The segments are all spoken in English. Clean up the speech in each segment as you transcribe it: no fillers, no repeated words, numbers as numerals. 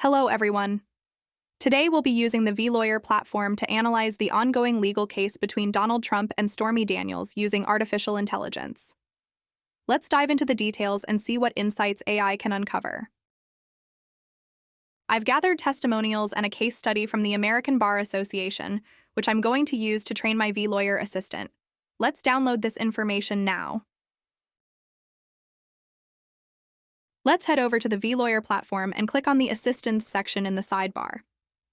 Hello, everyone. Today we'll be using the vLawyer platform to analyze the ongoing legal case between Donald Trump and Stormy Daniels using artificial intelligence. Let's dive into the details and see what insights AI can uncover. I've gathered testimonials and a case study from the American Bar Association, which I'm going to use to train my vLawyer assistant. Let's download this information now. Let's head over to the vLawyer platform and click on the Assistance section in the sidebar.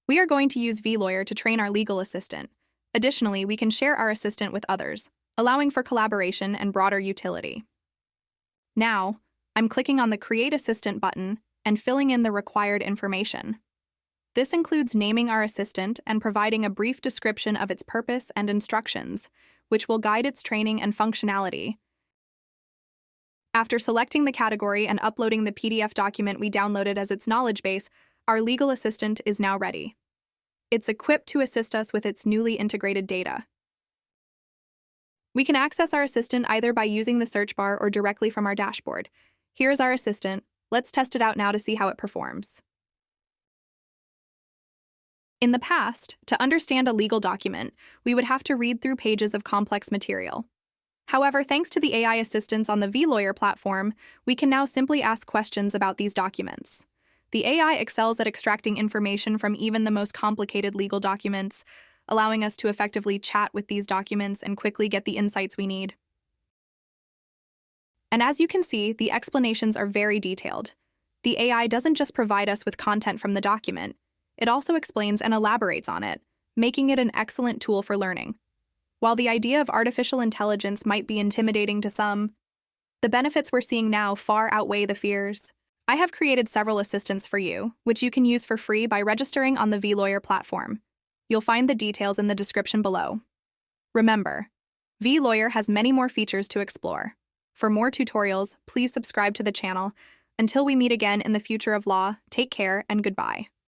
We are going to use vLawyer to train our legal assistant. Additionally, we can share our assistant with others, allowing for collaboration and broader utility. Now, I'm clicking on the Create Assistant button and filling in the required information. This includes naming our assistant and providing a brief description of its purpose and instructions, which will guide its training and functionality. After selecting the category and uploading the PDF document we downloaded as its knowledge base, our legal assistant is now ready. It's equipped to assist us with its newly integrated data. We can access our assistant either by using the search bar or directly from our dashboard. Here's our assistant. Let's test it out now to see how it performs. In the past, to understand a legal document, we would have to read through pages of complex material. However, thanks to the AI assistance on the vLawyer platform, we can now simply ask questions about these documents. The AI excels at extracting information from even the most complicated legal documents, allowing us to effectively chat with these documents and quickly get the insights we need. And as you can see, the explanations are very detailed. The AI doesn't just provide us with content from the document, it also explains and elaborates on it, making it an excellent tool for learning. While the idea of artificial intelligence might be intimidating to some, the benefits we're seeing now far outweigh the fears. I have created several assistants for you, which you can use for free by registering on the vLawyer platform. You'll find the details in the description below. Remember, vLawyer has many more features to explore. For more tutorials, please subscribe to the channel. Until we meet again in the future of law, take care and goodbye.